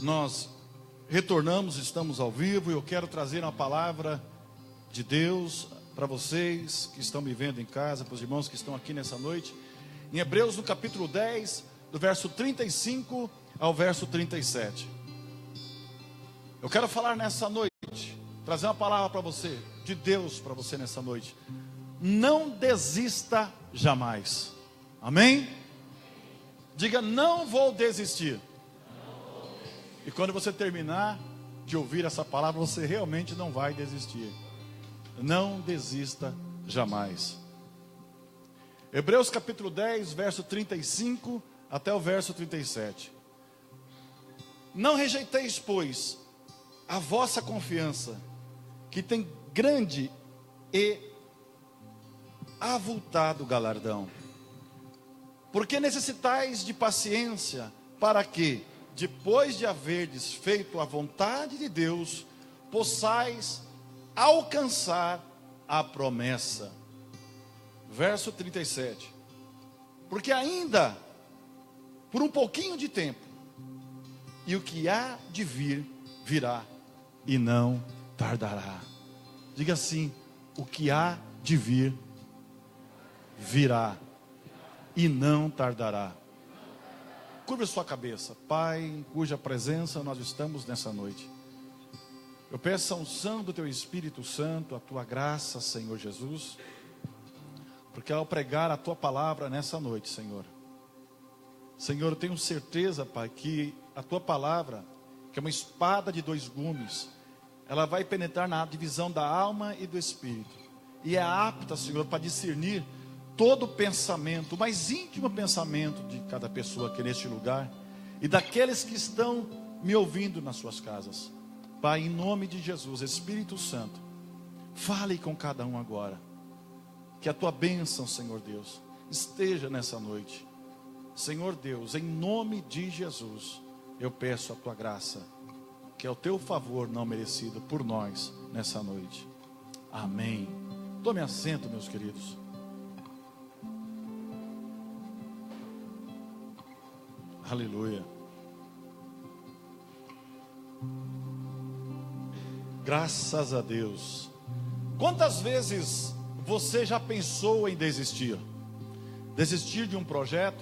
Nós retornamos, estamos ao vivo e eu quero trazer uma palavra de Deus para vocês que estão me vendo em casa, para os irmãos que estão aqui nessa noite. Em Hebreus, no capítulo 10, do verso 35 ao verso 37. Eu quero falar nessa noite, trazer uma palavra para você, de Deus para você nessa noite. Não desista jamais. Amém? Diga, não vou desistir. E quando você terminar de ouvir essa palavra, você realmente não vai desistir. Não desista jamais. Hebreus capítulo 10, verso 35 até o verso 37. Não rejeiteis, pois, a vossa confiança, que tem grande e avultado galardão. Porque necessitais de paciência, para que, depois de haverdes feito a vontade de Deus, possais alcançar a promessa. Verso 37. Porque ainda, por um pouquinho de tempo, e o que há de vir, virá, e não tardará. Diga assim, o que há de vir, virá, e não tardará. Curva sua cabeça, Pai, em cuja presença nós estamos nessa noite. Eu peço a unção do Teu Espírito Santo, a Tua graça, Senhor Jesus, porque ao pregar a Tua palavra nessa noite, Senhor, eu tenho certeza, Pai, que a Tua palavra, que é uma espada de dois gumes, ela vai penetrar na divisão da alma e do espírito, e é apta, Senhor, para discernir todo o pensamento, o mais íntimo pensamento de cada pessoa aqui neste lugar, e daqueles que estão me ouvindo nas suas casas. Pai, em nome de Jesus, Espírito Santo, fale com cada um agora, que a Tua bênção, Senhor Deus, esteja nessa noite. Senhor Deus, em nome de Jesus, eu peço a Tua graça, que é o Teu favor não merecido por nós nessa noite. Amém. Tome assento, meus queridos. Aleluia. Graças a Deus. Quantas vezes você já pensou em desistir? Desistir de um projeto?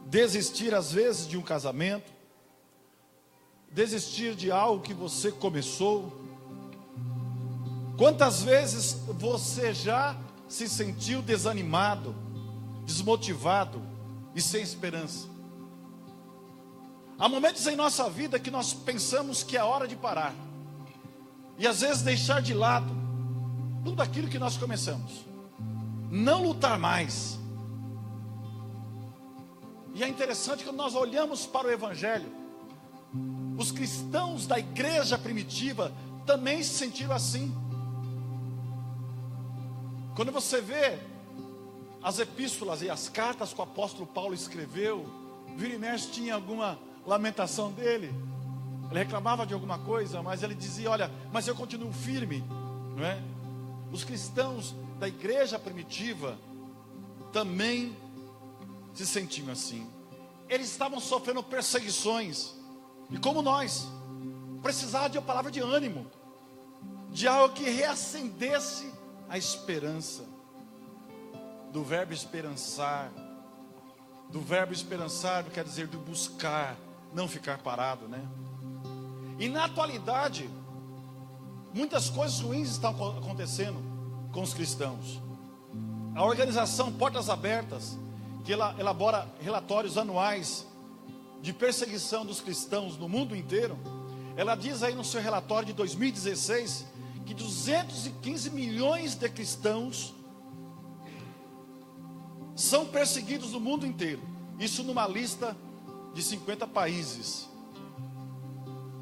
Desistir às vezes de um casamento? Desistir de algo que você começou? Quantas vezes você já se sentiu desanimado, desmotivado e sem esperança? Há momentos em nossa vida que nós pensamos que é hora de parar, e às vezes deixar de lado tudo aquilo que nós começamos, não lutar mais. E é interessante que nós olhamos para o Evangelho, os cristãos da igreja primitiva também se sentiram assim. Quando você vê as epístolas e as cartas que o apóstolo Paulo escreveu, vira e mexe tinha alguma lamentação dele, ele reclamava de alguma coisa, mas ele dizia, olha, mas eu continuo firme, não é? Os cristãos da igreja primitiva também se sentiam assim. Eles estavam sofrendo perseguições, e como nós, precisavam de uma palavra de ânimo, de algo que reacendesse a esperança. Do verbo esperançar. Do verbo esperançar quer dizer de buscar, não ficar parado, né? E na atualidade, muitas coisas ruins estão acontecendo com os cristãos. A organização Portas Abertas, que elabora relatórios anuais de perseguição dos cristãos no mundo inteiro, ela diz aí no seu relatório de 2016 que 215 milhões de cristãos são perseguidos no mundo inteiro. Isso numa lista de 50 países,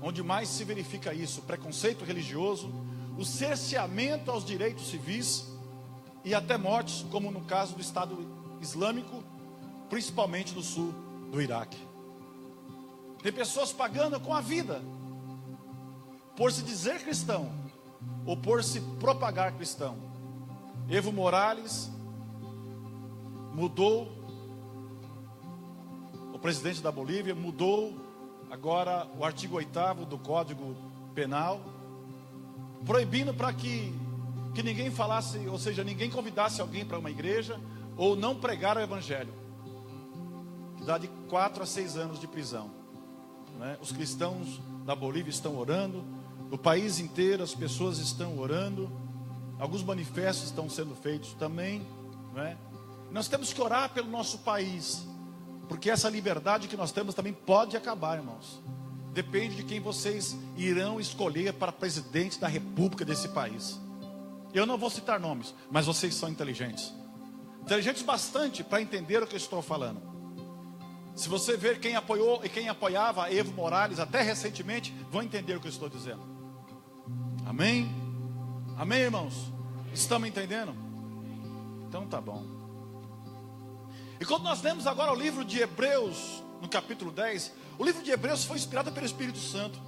onde mais se verifica isso: preconceito religioso, o cerceamento aos direitos civis e até mortes, como no caso do Estado Islâmico, principalmente no sul do Iraque. Tem pessoas pagando com a vida por se dizer cristão ou por se propagar cristão. Evo Morales mudou, o presidente da Bolívia mudou agora o artigo 8º do Código Penal, proibindo para que ninguém falasse, ou seja, ninguém convidasse alguém para uma igreja ou não pregar o evangelho, que dá de 4 a 6 anos de prisão, né? Os cristãos da Bolívia estão orando, no país inteiro as pessoas estão orando, alguns manifestos estão sendo feitos também, né? Nós temos que orar pelo nosso país, porque essa liberdade que nós temos também pode acabar, irmãos. Depende de quem vocês irão escolher para presidente da república desse país. Eu não vou citar nomes, mas vocês são inteligentes. Inteligentes bastante para entender o que eu estou falando. Se você ver quem apoiou e quem apoiava Evo Morales até recentemente, vão entender o que eu estou dizendo. Amém? Amém, irmãos? Estamos entendendo? Então tá bom. E quando nós lemos agora o livro de Hebreus, no capítulo 10, o livro de Hebreus foi inspirado pelo Espírito Santo.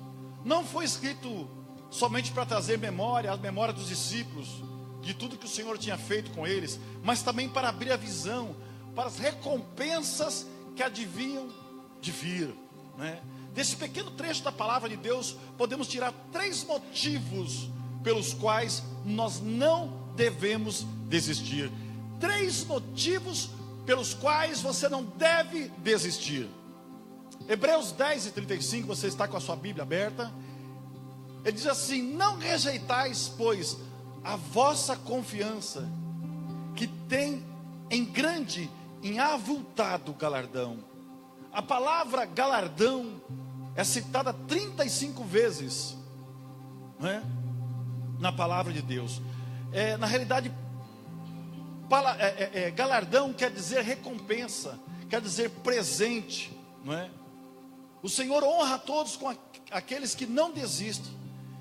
Não foi escrito somente para trazer a memória dos discípulos, de tudo que o Senhor tinha feito com eles, mas também para abrir a visão, para as recompensas que adivinham de vir, né? Desse pequeno trecho da palavra de Deus, podemos tirar 3 motivos pelos quais nós não devemos desistir. 3 motivos pelos quais você não deve desistir. Hebreus 10:35, você está com a sua Bíblia aberta. Ele diz assim: não rejeitais, pois, a vossa confiança, que tem em avultado galardão. A palavra galardão é citada 35 vezes, né, na palavra de Deus. Na realidade, galardão quer dizer recompensa, quer dizer presente, não é? O Senhor honra a todos com aqueles que não desistem,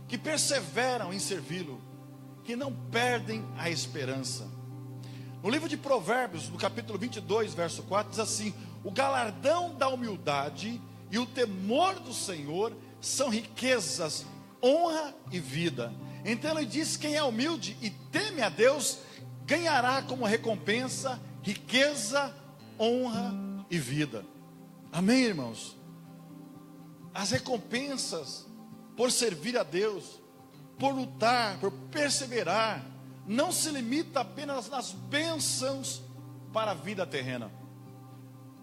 que perseveram em servi-lo, que não perdem a esperança. No livro de Provérbios, no capítulo 22, verso 4, diz assim: o galardão da humildade e o temor do Senhor são riquezas, honra e vida. Então ele diz: quem é humilde e teme a Deus, ganhará como recompensa riqueza, honra e vida. Amém, irmãos? As recompensas por servir a Deus, por lutar, por perseverar, não se limita apenas nas bênçãos para a vida terrena,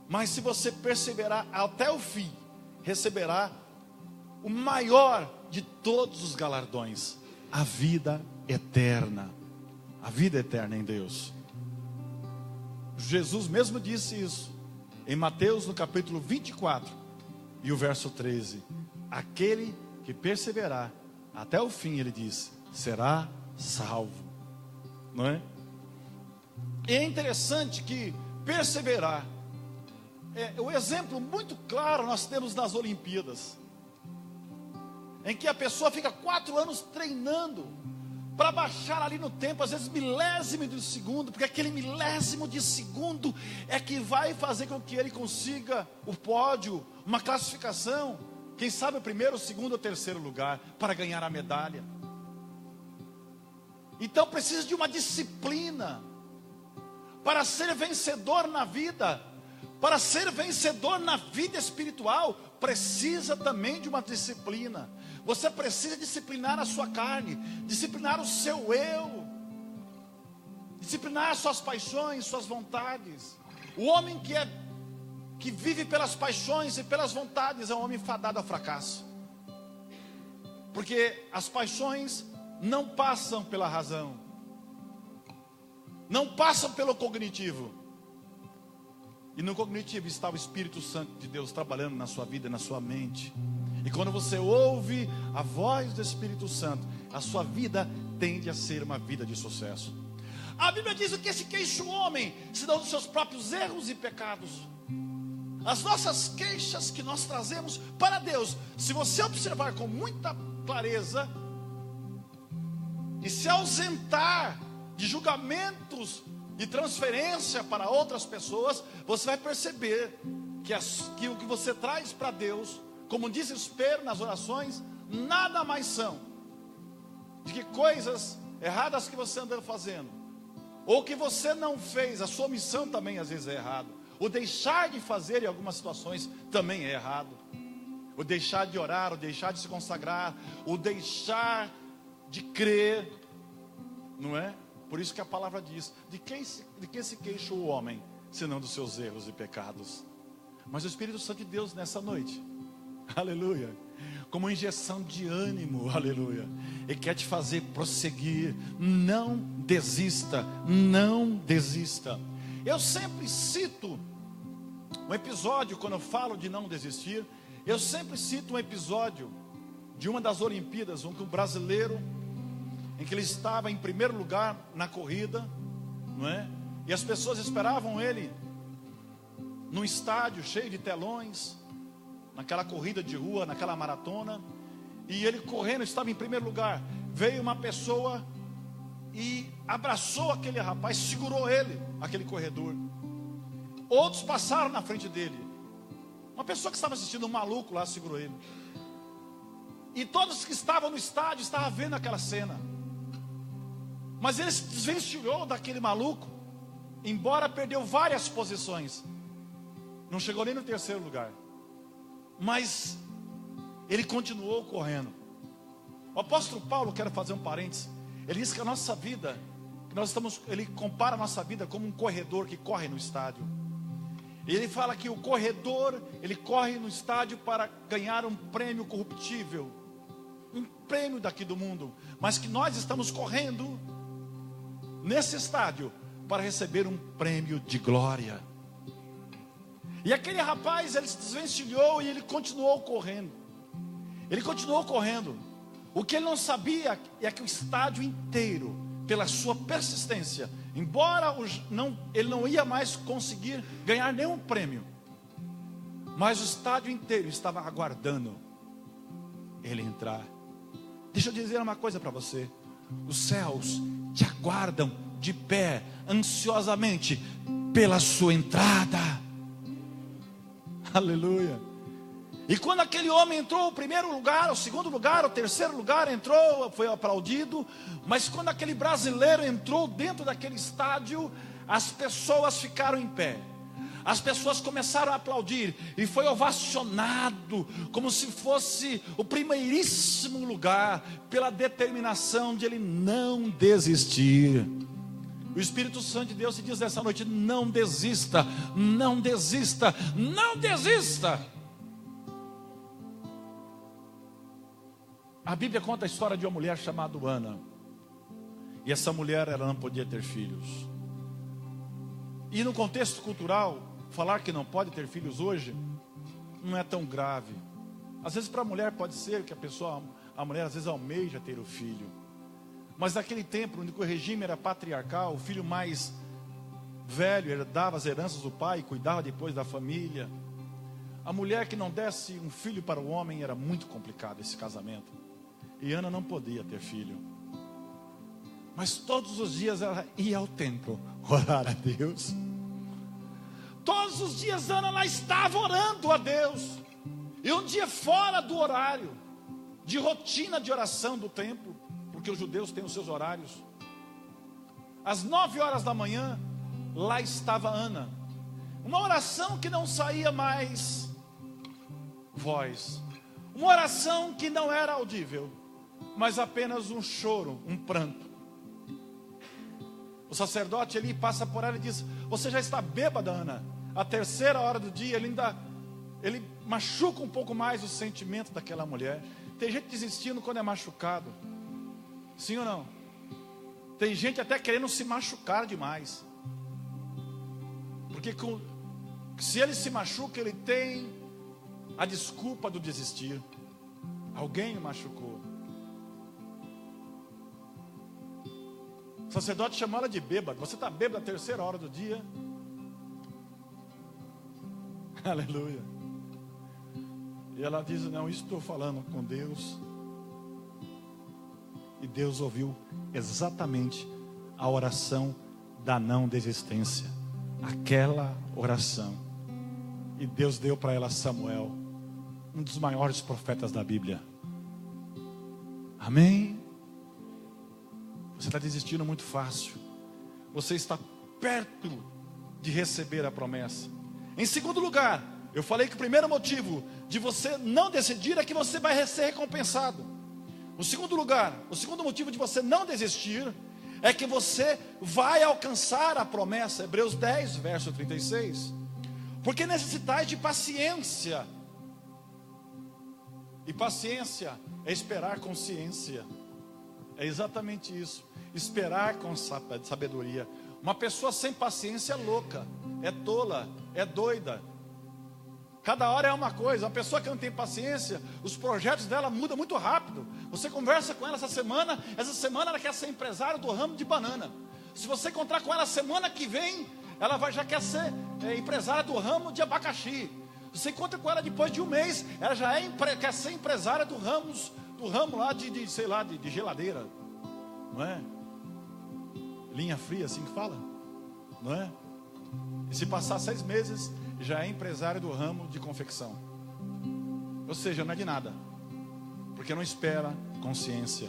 mas se você perseverar até o fim, receberá o maior de todos os galardões, a vida eterna. A vida eterna em Deus. Jesus mesmo disse isso em Mateus, no capítulo 24 e o verso 13: aquele que perseverar até o fim, ele diz, será salvo, não é? E é interessante que perseverar o exemplo muito claro nós temos nas Olimpíadas, em que a pessoa fica 4 anos treinando para baixar ali no tempo, às vezes milésimo de segundo, porque aquele milésimo de segundo é que vai fazer com que ele consiga o pódio, uma classificação, quem sabe o primeiro, o segundo ou terceiro lugar, para ganhar a medalha. Então precisa de uma disciplina, para ser vencedor na vida. Para ser vencedor na vida espiritual, precisa também de uma disciplina. Você precisa disciplinar a sua carne, disciplinar o seu eu, disciplinar suas paixões, suas vontades. O homem que vive pelas paixões e pelas vontades é um homem fadado ao fracasso. Porque as paixões não passam pela razão, não passam pelo cognitivo. E no cognitivo está o Espírito Santo de Deus trabalhando na sua vida, na sua mente. E quando você ouve a voz do Espírito Santo, a sua vida tende a ser uma vida de sucesso. A Bíblia diz que se queixa o homem, se dão dos seus próprios erros e pecados. As nossas queixas que nós trazemos para Deus, se você observar com muita clareza e se ausentar de julgamentos de transferência para outras pessoas, você vai perceber que o que você traz para Deus, como desespero nas orações, nada mais são de que coisas erradas que você andou fazendo, ou que você não fez. A sua omissão também às vezes é errado, o deixar de fazer em algumas situações também é errado. o deixar de orar, o deixar de se consagrar, o deixar de crer, não é? Por isso que a palavra diz: de quem se queixa o homem, senão dos seus erros e pecados? Mas o Espírito Santo de Deus nessa noite, aleluia, como uma injeção de ânimo, aleluia, Ele quer te fazer prosseguir. Não desista, não desista. Eu sempre cito um episódio, quando eu falo de não desistir, eu sempre cito um episódio de uma das Olimpíadas, um brasileiro, em que ele estava em primeiro lugar na corrida, não é? E as pessoas esperavam ele num estádio cheio de telões, naquela corrida de rua, naquela maratona, e ele correndo, estava em primeiro lugar. Veio uma pessoa e abraçou aquele rapaz, segurou ele, aquele corredor. Outros passaram na frente dele. Uma pessoa que estava assistindo, um maluco lá, segurou ele. E todos que estavam no estádio estavam vendo aquela cena. Mas ele se desvencilhou daquele maluco, embora perdeu várias posições. Não chegou nem no terceiro lugar. Mas ele continuou correndo. O apóstolo Paulo, quero fazer um parênteses, ele diz que a nossa vida, ele compara a nossa vida como um corredor que corre no estádio. E ele fala que o corredor, ele corre no estádio para ganhar um prêmio corruptível, um prêmio daqui do mundo, mas que nós estamos correndo nesse estádio para receber um prêmio de glória. E aquele rapaz, ele se desvencilhou e ele continuou correndo. Ele continuou correndo. O que ele não sabia é que o estádio inteiro, pela sua persistência, embora ele não ia mais conseguir ganhar nenhum prêmio, mas o estádio inteiro estava aguardando ele entrar. Deixa eu dizer uma coisa para você: os céus te aguardam de pé, ansiosamente, pela sua entrada. Aleluia. E quando aquele homem entrou, o primeiro lugar, o segundo lugar, o terceiro lugar entrou, foi aplaudido. Mas quando aquele brasileiro entrou dentro daquele estádio, as pessoas ficaram em pé. As pessoas começaram a aplaudir e foi ovacionado como se fosse o primeiríssimo lugar, pela determinação de ele não desistir. O Espírito Santo de Deus te diz nessa noite: não desista, não desista, não desista. A Bíblia conta a história de uma mulher chamada Ana. E essa mulher, ela não podia ter filhos. E no contexto cultural, falar que não pode ter filhos hoje não é tão grave. Às vezes para a mulher pode ser que a mulher às vezes almeja ter o filho. Mas naquele tempo, onde o regime era patriarcal, o filho mais velho herdava as heranças do pai e cuidava depois da família. A mulher que não desse um filho para o homem, era muito complicado esse casamento. E Ana não podia ter filho. Mas todos os dias ela ia ao templo orar a Deus. Todos os dias Ana lá estava orando a Deus. E um dia fora do horário de rotina de oração do templo, porque os judeus têm os seus horários, às 9 horas da manhã, lá estava Ana. Uma oração que não saía mais voz. Uma oração que não era audível, mas apenas um choro, um pranto. O sacerdote ali passa por ela e diz: você já está bêbada, Ana? A terceira hora do dia, ele machuca um pouco mais o sentimento daquela mulher. Tem gente desistindo quando é machucado. Sim ou não? Tem gente até querendo se machucar demais. Porque se ele se machuca, ele tem a desculpa do desistir. Alguém o machucou. O sacerdote chamou ela de bêbado. Você está bêbado a terceira hora do dia? Aleluia. E ela diz: não, estou falando com Deus. E Deus ouviu exatamente a oração da não desistência. Aquela oração. E Deus deu para ela Samuel, um dos maiores profetas da Bíblia. Amém? Você está desistindo muito fácil. Você está perto de receber a promessa. Em segundo lugar, Eu falei que o primeiro motivo de você não decidir é que você vai ser recompensado. O segundo motivo de você não desistir é que você vai alcançar a promessa. Hebreus 10, verso 36. Porque necessitais de paciência. E paciência é esperar com ciência. É exatamente isso. Esperar com sabedoria. Uma pessoa sem paciência é louca, é tola, é doida. Cada hora é uma coisa. Uma pessoa que não tem paciência, os projetos dela mudam muito rápido. Você conversa com ela essa semana ela quer ser empresária do ramo de banana. Se você encontrar com ela semana que vem, ela já quer ser empresária do ramo de abacaxi. Você encontra com ela depois de um mês, ela já quer ser empresária do ramo lá de geladeira. Não é? Linha fria, assim que fala, não é? E se passar 6 meses, já é empresário do ramo de confecção. Ou seja, não é de nada, porque não espera com ciência,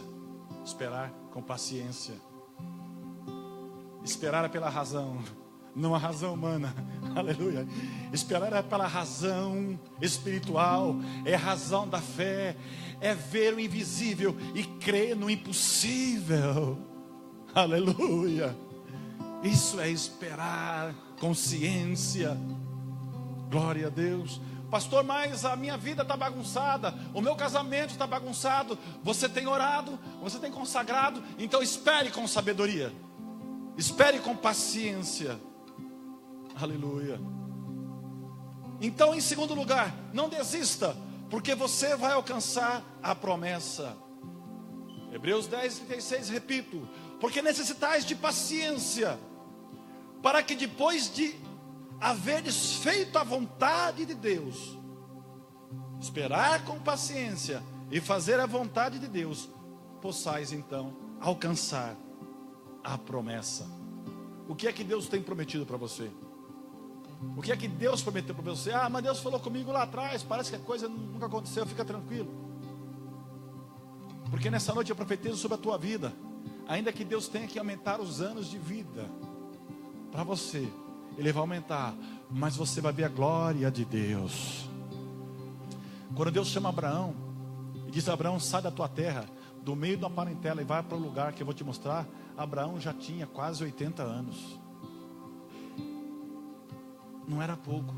esperar com paciência. Esperar é pela razão, não a razão humana, aleluia. Esperar é pela razão espiritual, é a razão da fé, é ver o invisível e crer no impossível. Aleluia. Isso é esperar com ciência. Glória a Deus. Pastor, mas a minha vida está bagunçada, o meu casamento está bagunçado. Você tem orado, você tem consagrado, então espere com sabedoria, espere com paciência. Aleluia. Então, em segundo lugar, não desista, porque você vai alcançar a promessa. Hebreus 10, 36, repito. Porque necessitais de paciência, para que depois de haveres feito a vontade de Deus, esperar com paciência e fazer a vontade de Deus, possais então alcançar a promessa. O que é que Deus tem prometido para você? O que é que Deus prometeu para você? Ah, mas Deus falou comigo lá atrás, parece que a coisa nunca aconteceu. Fica tranquilo, porque nessa noite eu profetizo sobre a tua vida. Ainda que Deus tenha que aumentar os anos de vida para você, Ele vai aumentar, mas você vai ver a glória de Deus. Quando Deus chama Abraão e diz: Abraão, sai da tua terra, do meio da parentela, e vai para o lugar que eu vou te mostrar. Abraão já tinha quase 80 anos. Não era pouco.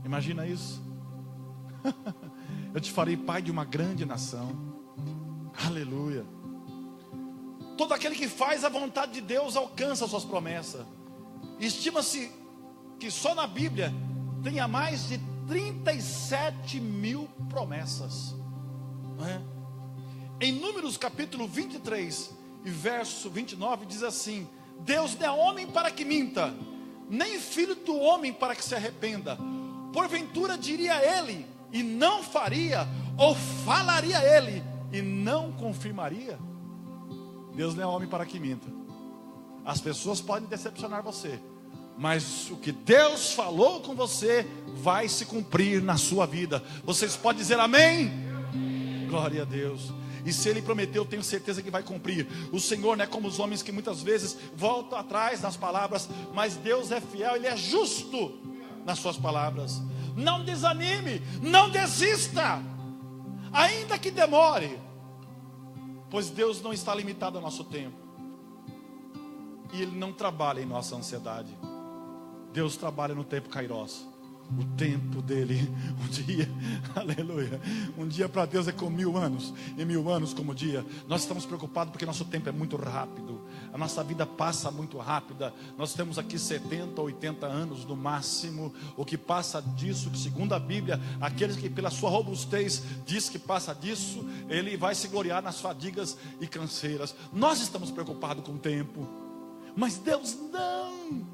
Imagina isso. Eu te farei pai de uma grande nação. Aleluia. Todo aquele que faz a vontade de Deus alcança as suas promessas. Estima-se que só na Bíblia tenha mais de 37 mil promessas, não é? Em Números capítulo 23 e verso 29 diz assim: Deus não é homem para que minta, nem filho do homem para que se arrependa. Porventura diria ele e não faria, ou falaria ele e não confirmaria? Deus não é homem para que minta. As pessoas podem decepcionar você, mas o que Deus falou com você vai se cumprir na sua vida. Vocês podem dizer amém? Glória a Deus. E se Ele prometeu, eu tenho certeza que vai cumprir. O Senhor não é como os homens que muitas vezes voltam atrás nas palavras, mas Deus é fiel, Ele é justo nas suas palavras. Não desanime, não desista, ainda que demore, pois Deus não está limitado ao nosso tempo, e Ele não trabalha em nossa ansiedade. Deus trabalha no tempo Kairos, o tempo dele. Um dia, aleluia, um dia para Deus é como 1000 anos, e 1000 anos como dia. Nós estamos preocupados porque nosso tempo é muito rápido, a nossa vida passa muito rápida. Nós temos aqui 70, 80 anos no máximo. O que passa disso, que segundo a Bíblia, aqueles que pela sua robustez diz que passa disso, ele vai se gloriar nas fadigas e canseiras. Nós estamos preocupados com o tempo, mas Deus não,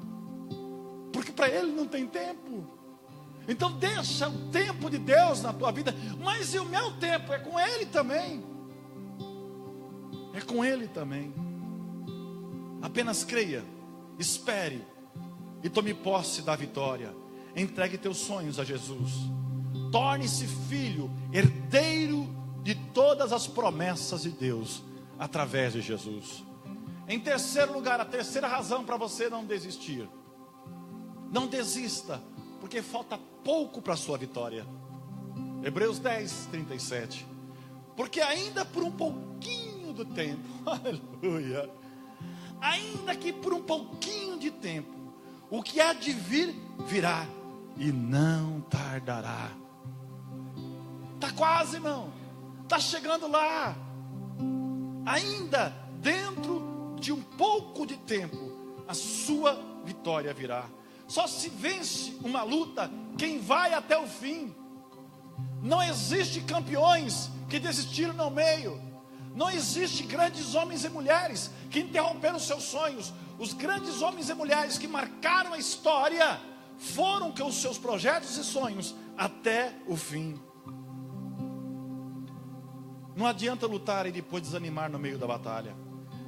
porque para Ele não tem tempo. Então deixa o tempo de Deus na tua vida. Mas e o meu tempo? É com Ele também. É com Ele também. Apenas creia, espere e tome posse da vitória. Entregue teus sonhos a Jesus. Torne-se filho, herdeiro de todas as promessas de Deus através de Jesus. Em terceiro lugar, a terceira razão para você não desistir: não desista, porque falta pouco para a sua vitória. Hebreus 10, 37. Porque ainda por um pouquinho do tempo, aleluia, ainda que por um pouquinho de tempo, o que há de vir, virá, e não tardará. Está quase, irmão, está chegando lá. Ainda dentro de um pouco de tempo, a sua vitória virá. Só se vence uma luta quem vai até o fim. Não existe campeões que desistiram no meio. Não existe grandes homens e mulheres que interromperam seus sonhos. Os grandes homens e mulheres que marcaram a história foram com os seus projetos e sonhos até o fim. Não adianta lutar e depois desanimar no meio da batalha.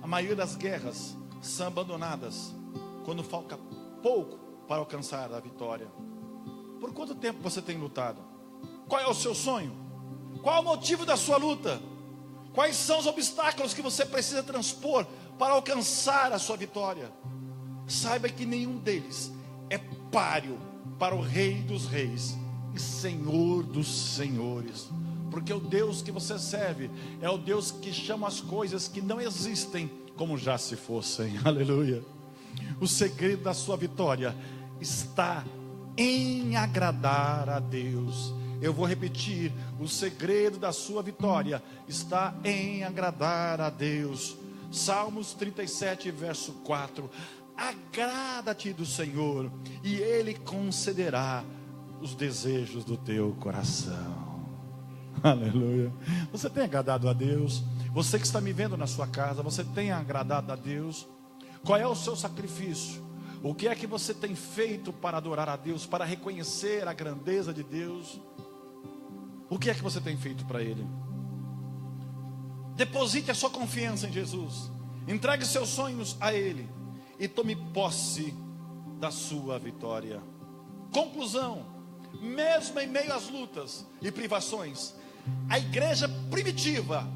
A maioria das guerras são abandonadas quando falta pouco para alcançar a vitória. Por quanto tempo você tem lutado? Qual é o seu sonho? Qual é o motivo da sua luta? Quais são os obstáculos que você precisa transpor para alcançar a sua vitória? Saiba que nenhum deles é páreo para o Rei dos Reis e Senhor dos Senhores. Porque o Deus que você serve é o Deus que chama as coisas que não existem como já se fossem. Aleluia. O segredo da sua vitória está em agradar a Deus. Eu vou repetir: o segredo da sua vitória está em agradar a Deus. Salmos 37, verso 4. Agrada-te do Senhor, e Ele concederá os desejos do teu coração. Aleluia. Você tem agradado a Deus? Você que está me vendo na sua casa, você tem agradado a Deus? Qual é o seu sacrifício? O que é que você tem feito para adorar a Deus, para reconhecer a grandeza de Deus? O que é que você tem feito para Ele? Deposite a sua confiança em Jesus. Entregue seus sonhos a Ele e tome posse da sua vitória. Conclusão: mesmo em meio às lutas e privações, a igreja primitiva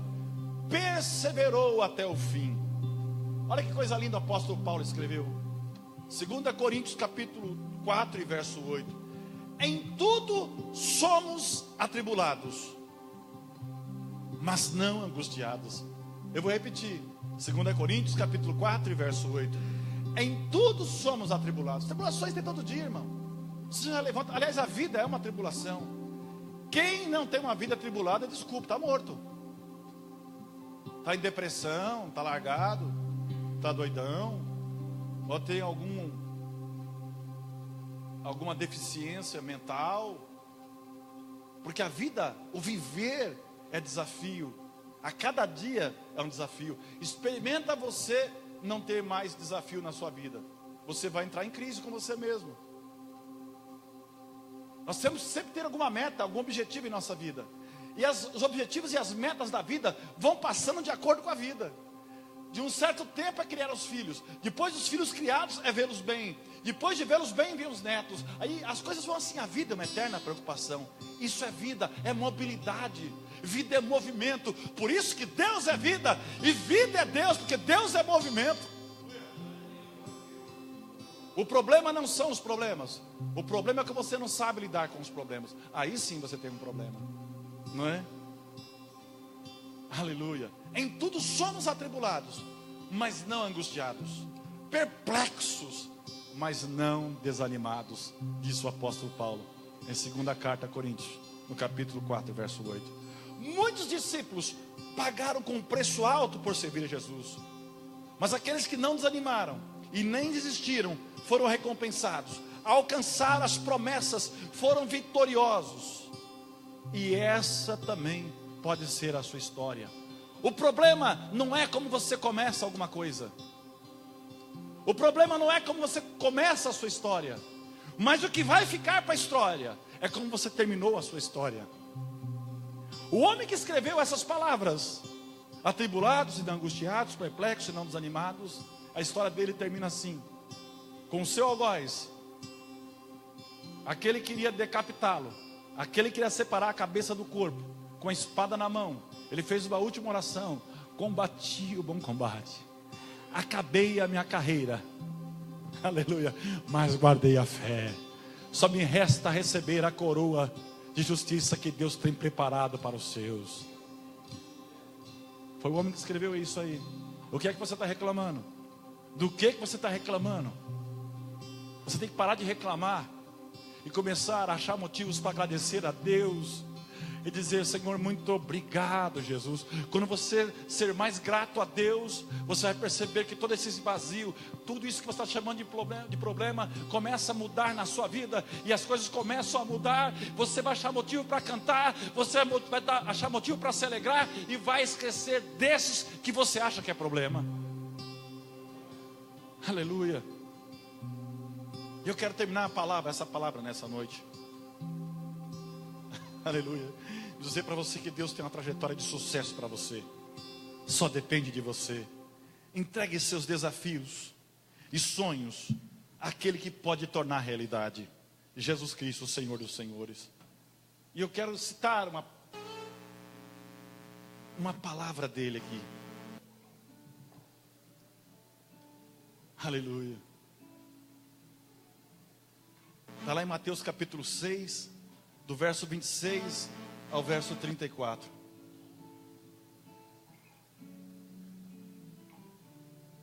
perseverou até o fim. Olha que coisa linda o apóstolo Paulo escreveu. 2 Coríntios capítulo 4 e verso 8. Em tudo somos atribulados, mas não angustiados. Eu vou repetir. 2 Coríntios capítulo 4 e verso 8. Em tudo somos atribulados. Tribulações tem todo dia, irmão. Você já levanta. Aliás, a vida é uma tribulação. Quem não tem uma vida atribulada, desculpa, está morto. Está em depressão, está largado, está doidão, ou tem alguma deficiência mental. Porque a vida, o viver é desafio. A cada dia é um desafio. Experimenta você não ter mais desafio na sua vida. Você vai entrar em crise com você mesmo. Nós temos que sempre ter alguma meta, algum objetivo em nossa vida. E os objetivos e as metas da vida vão passando de acordo com a vida. De um certo tempo é criar os filhos. Depois dos filhos criados é vê-los bem. Depois de vê-los bem, vem os netos. Aí as coisas vão assim. A vida é uma eterna preocupação. Isso é vida, é mobilidade. Vida é movimento. Por isso que Deus é vida e vida é Deus, porque Deus é movimento. O problema não são os problemas. O problema é que você não sabe lidar com os problemas. Aí sim você tem um problema, não é? Aleluia. Em tudo somos atribulados, mas não angustiados, perplexos, mas não desanimados, disse o apóstolo Paulo em 2ª carta a Coríntios, no capítulo 4, verso 8. Muitos discípulos pagaram com um preço alto por servir a Jesus, mas aqueles que não desanimaram e nem desistiram foram recompensados, alcançaram as promessas, foram vitoriosos. E essa também pode ser a sua história. O problema não é como você começa alguma coisa. O problema não é como você começa a sua história. Mas o que vai ficar para a história é como você terminou a sua história. O homem que escreveu essas palavras, atribulados e não angustiados, perplexos e não desanimados, a história dele termina assim: com o seu algoz, aquele queria decapitá-lo, aquele queria separar a cabeça do corpo, com a espada na mão, ele fez uma última oração: combati o bom combate, acabei a minha carreira, aleluia, mas guardei a fé. só me resta receber a coroa de justiça que Deus tem preparado para os seus. Foi o homem que escreveu isso aí. O que é que você está reclamando? Do que você está reclamando? Você tem que parar de reclamar e começar a achar motivos para agradecer a Deus e dizer: Senhor, muito obrigado, Jesus. Quando você ser mais grato a Deus, você vai perceber que todo esse vazio, tudo isso que você está chamando de problema, começa a mudar na sua vida, e as coisas começam a mudar. Você vai achar motivo para cantar, você vai achar motivo para se alegrar, e vai esquecer desses que você acha que é problema. Aleluia. Eu quero terminar essa palavra nessa noite. Aleluia. Dizer para você que Deus tem uma trajetória de sucesso para você. Só depende de você. Entregue seus desafios e sonhos àquele que pode tornar realidade, Jesus Cristo, o Senhor dos Senhores. E eu quero citar uma palavra dele aqui. Aleluia. Está lá em Mateus capítulo 6, do verso 26 ao verso 34.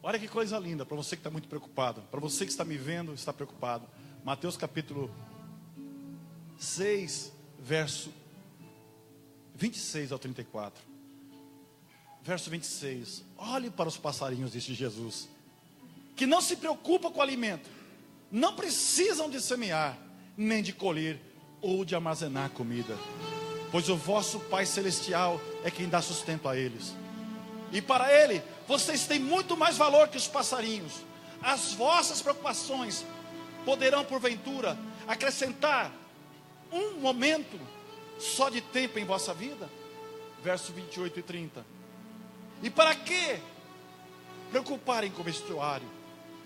Olha que coisa linda, para você que está muito preocupado, para você que está me vendo, está preocupado. Mateus capítulo 6, verso 26 ao 34. Verso 26. Olhe para os passarinhos, disse Jesus, que não se preocupam com o alimento, não precisam de semear, nem de colher ou de armazenar comida, pois o vosso Pai Celestial é quem dá sustento a eles. E para Ele, vocês têm muito mais valor que os passarinhos. As vossas preocupações poderão, porventura, acrescentar um momento só de tempo em vossa vida? Verso 28 e 30. E para que preocuparem com o vestuário?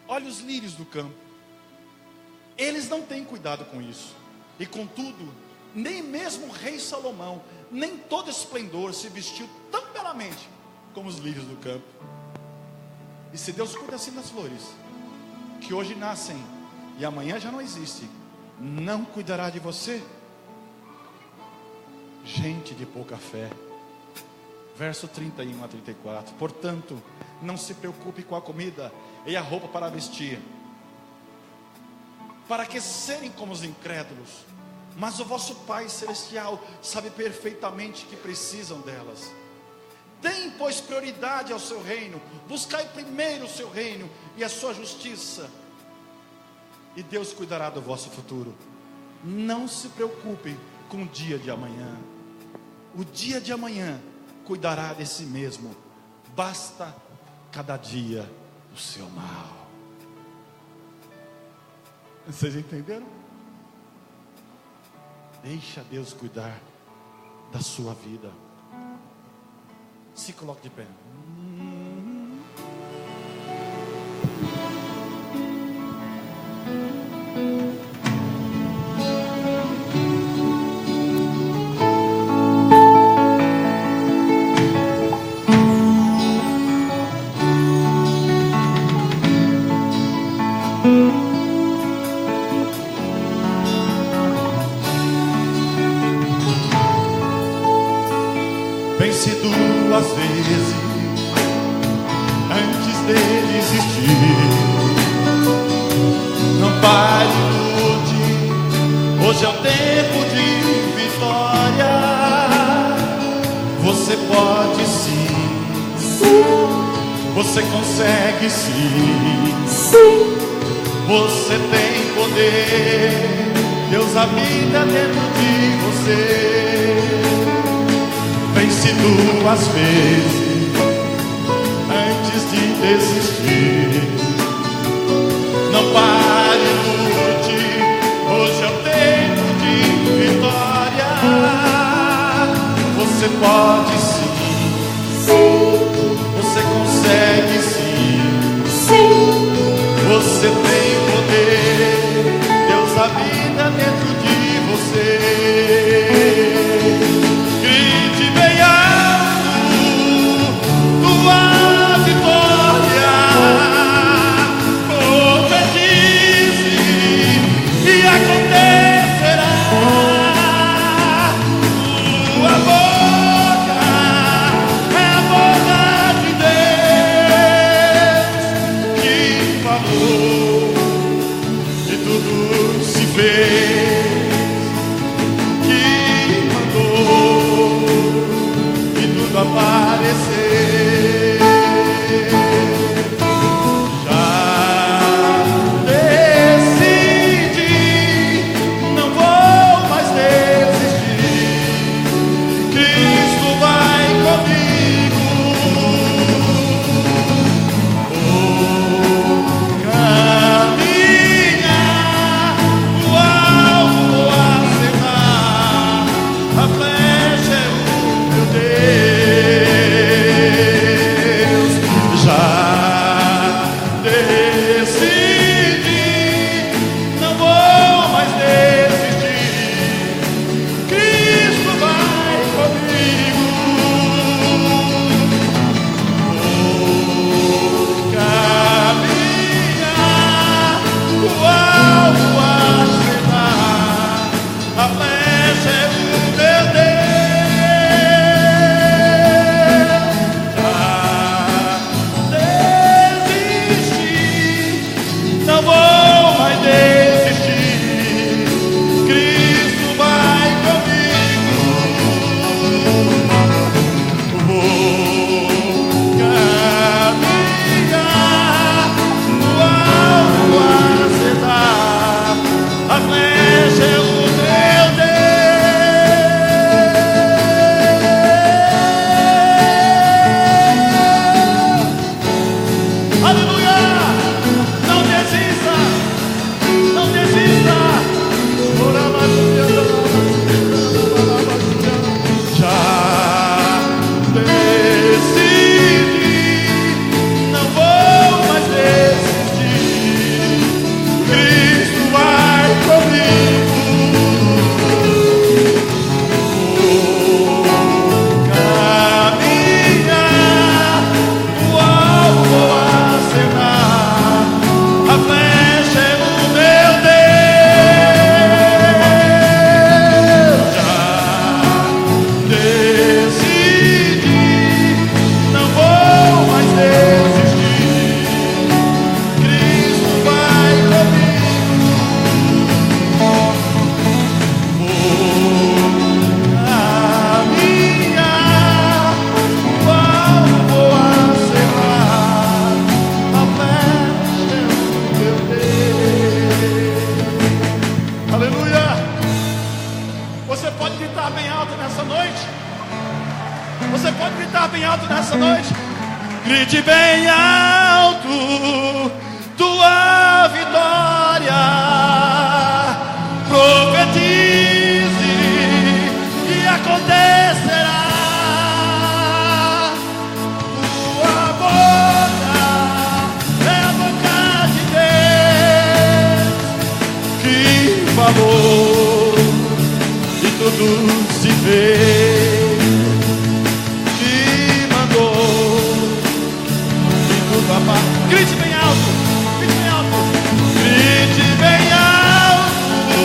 Olha os lírios do campo. Eles não têm cuidado com isso. E contudo, nem mesmo o rei Salomão, nem todo esplendor, se vestiu tão belamente como os lírios do campo. E se Deus cuida assim das flores, que hoje nascem e amanhã já não existem, não cuidará de você? Gente de pouca fé. Verso 31 a 34. Portanto, não se preocupe com a comida e a roupa para vestir, para que serem como os incrédulos. Mas o vosso Pai Celestial sabe perfeitamente que precisam delas. Deem, pois, prioridade ao seu reino. Buscai primeiro o seu reino e a sua justiça, e Deus cuidará do vosso futuro. Não se preocupem com o dia de amanhã. O dia de amanhã cuidará de si mesmo. Basta cada dia o seu mal. Vocês entenderam? Deixa Deus cuidar da sua vida. Se coloque de pé. Pense duas vezes antes de desistir. Não pare, lute. Hoje é o tempo de vitória. Você pode sim. Você consegue sim. Você tem poder. Deus habita dentro de você. Pense duas vezes antes de desistir. Não pare, lute. Hoje é o tempo de vitória. Você pode sim. Você consegue sim. Você tem poder. Deus habita dentro de você. Grite bem alto tua vitória, profetize e aconteça. Grite bem alto tua vitória, profetize e acontecerá. Tua boca é a boca de Deus que falou e tudo se fez. Grite bem alto, grite bem alto, grite bem alto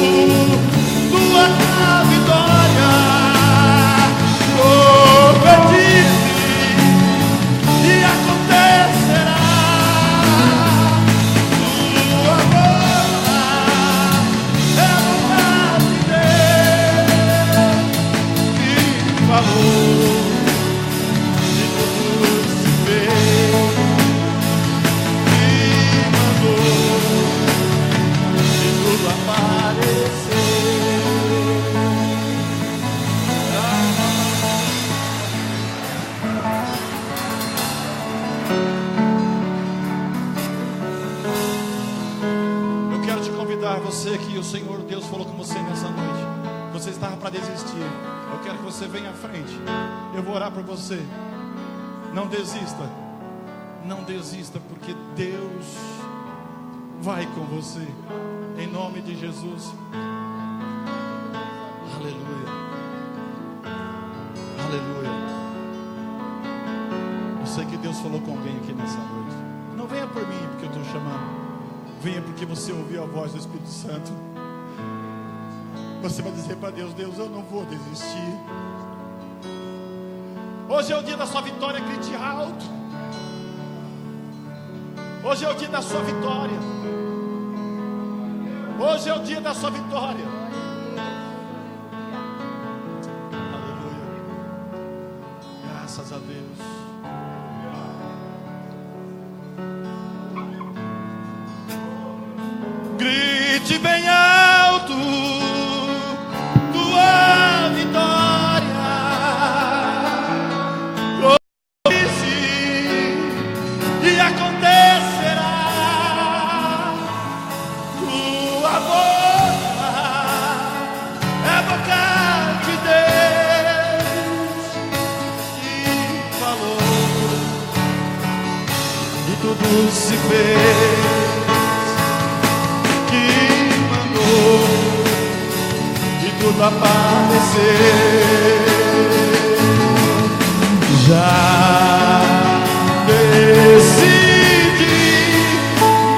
tua vitória, profetize e acontecerá. Tua boca é a boca de Deus que falou e tudo se fez. Eu quero te convidar, você que o Senhor Deus falou com você nessa noite, você estava para desistir, eu quero que você venha à frente, eu vou orar por você. Não desista, não desista, porque Deus vai com você, em nome de Jesus. Aleluia, aleluia. Eu sei que Deus falou com alguém aqui nessa noite. Não venha por mim porque eu estou chamando, venha porque você ouviu a voz do Espírito Santo. Você vai dizer para Deus: Deus, eu não vou desistir. Hoje é o dia da sua vitória, grite alto. Hoje é o dia da sua vitória. Hoje é o dia da sua vitória. Aleluia. Graças a Deus. Grite bem alto tua vitória, profetize e acontecerá. Tua boca é a boca de Deus que falou e tudo se fez. Tudo aparecer. Já decidi,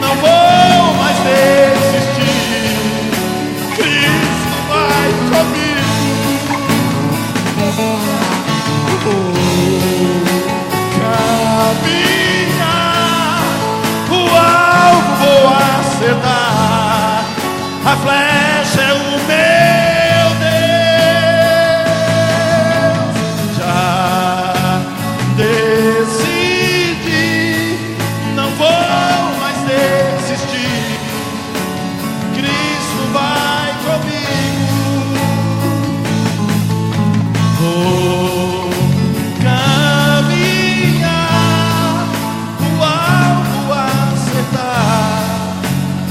não vou mais desistir. Cristo vai comigo. A flecha é o meu Deus. Já decidi, não vou mais desistir. Cristo vai comigo. Vou caminhar, o alvo acertar.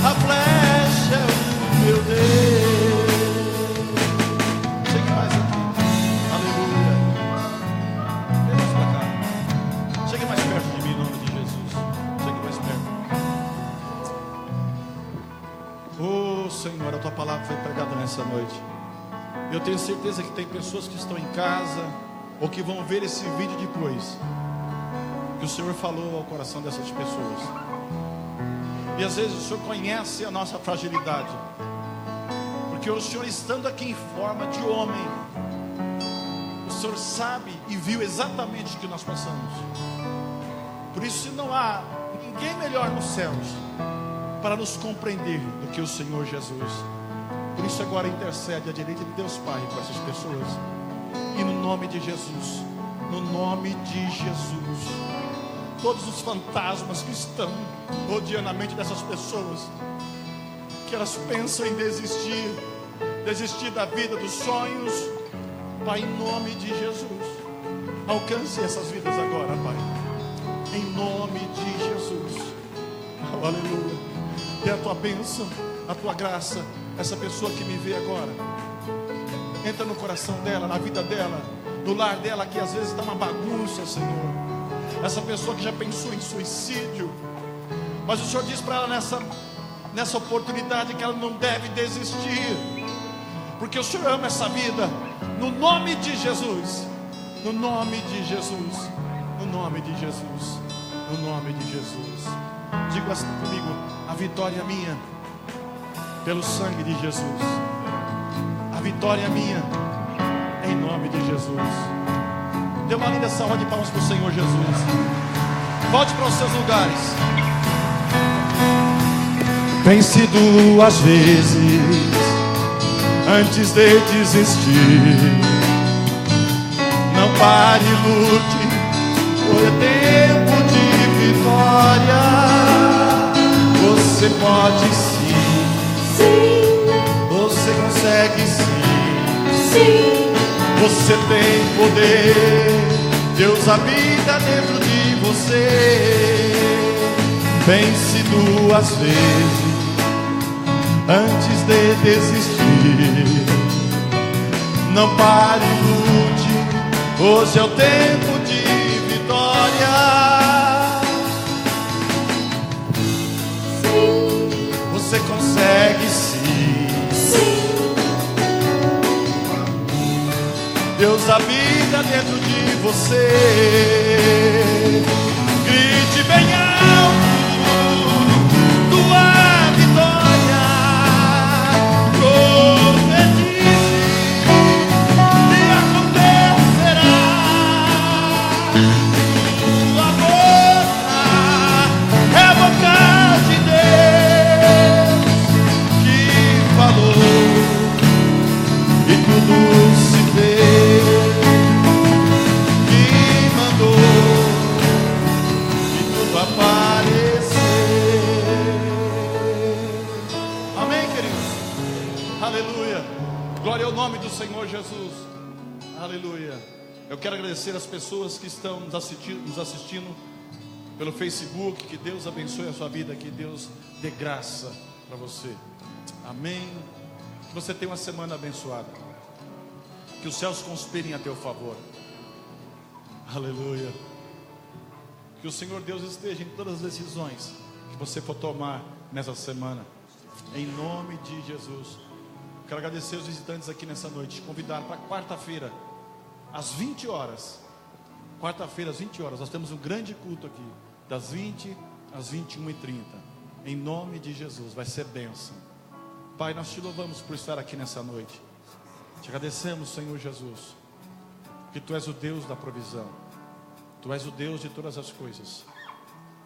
A flecha é o meu Deus. Chegue mais aqui. Aleluia. Vem pra cá. Chegue mais perto de mim, em nome de Jesus. Chegue mais perto. Oh Senhor, a tua palavra foi pregada nessa noite. Eu tenho certeza que tem pessoas que estão em casa ou que vão ver esse vídeo depois, que o Senhor falou ao coração dessas pessoas. E às vezes o Senhor conhece a nossa fragilidade, porque o Senhor, estando aqui em forma de homem, o Senhor sabe e viu exatamente o que nós passamos. Por isso não há ninguém melhor nos céus para nos compreender do que o Senhor Jesus. Por isso agora intercede à direita de Deus Pai para essas pessoas. E no nome de Jesus, no nome de Jesus, todos os fantasmas que estão rodeando a mente dessas pessoas, que elas pensam em desistir da vida, dos sonhos, Pai, em nome de Jesus, alcance essas vidas agora, Pai, em nome de Jesus. Oh, aleluia. Dê a tua bênção, a tua graça. Essa pessoa que me vê agora, entra no coração dela, na vida dela, no lar dela, que às vezes está uma bagunça, Senhor. Essa pessoa que já pensou em suicídio, mas o Senhor diz para ela nessa oportunidade que ela não deve desistir, porque o Senhor ama essa vida. No nome de Jesus, no nome de Jesus, no nome de Jesus, no nome de Jesus. Diga assim comigo: a vitória é minha pelo sangue de Jesus. A vitória é minha em nome de Jesus. Dê uma linda salva de palmas para o Senhor Jesus. Volte para os seus lugares. Pense duas vezes antes de desistir. Não pare, lute, foi tempo de vitória. Você pode sim. Você consegue sim. Você tem poder. Deus habita dentro de você. Pense duas vezes antes de desistir. Não pare, lute. Hoje é o tempo de vitória. Você consegue sim. Deus habita dentro de você. Grite bem alto tua vitória. Profetize e acontecerá. Tua boca é a boca de Deus que falou e tudo se fez, que mandou e tudo apareceu. Amém, queridos? Aleluia. Glória ao nome do Senhor Jesus. Aleluia. Eu quero agradecer as pessoas que estão nos assistindo pelo Facebook. Que Deus abençoe a sua vida. Que Deus dê graça para você. Amém. Que você tenha uma semana abençoada. Que os céus conspirem a teu favor. Aleluia. Que o Senhor Deus esteja em todas as decisões que você for tomar nessa semana. Em nome de Jesus. Quero agradecer os visitantes aqui nessa noite. Convidar para quarta-feira, às 20 horas. Quarta-feira, às 20 horas. Nós temos um grande culto aqui. Das 20 às 21h30. Em nome de Jesus. Vai ser bênção. Pai, nós te louvamos por estar aqui nessa noite. Te agradecemos, Senhor Jesus, que Tu és o Deus da provisão. Tu és o Deus de todas as coisas.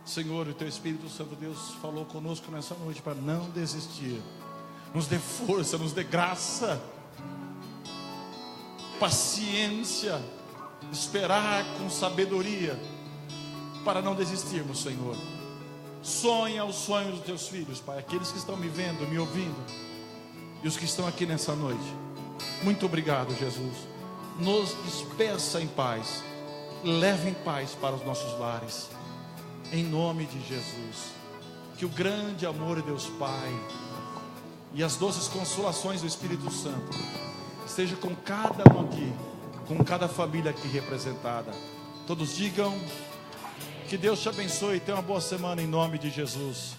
Senhor, o Teu Espírito Santo, Deus, falou conosco nessa noite para não desistir. Nos dê força, nos dê graça, paciência, esperar com sabedoria, para não desistirmos, Senhor. Sonha os sonhos dos teus filhos, Pai, aqueles que estão me vendo, me ouvindo, e os que estão aqui nessa noite. Muito obrigado, Jesus. Nos despeça em paz, leve em paz para os nossos lares, em nome de Jesus. Que o grande amor de Deus Pai e as doces consolações do Espírito Santo esteja com cada um aqui, com cada família aqui representada. Todos digam: que Deus te abençoe e tenha uma boa semana em nome de Jesus.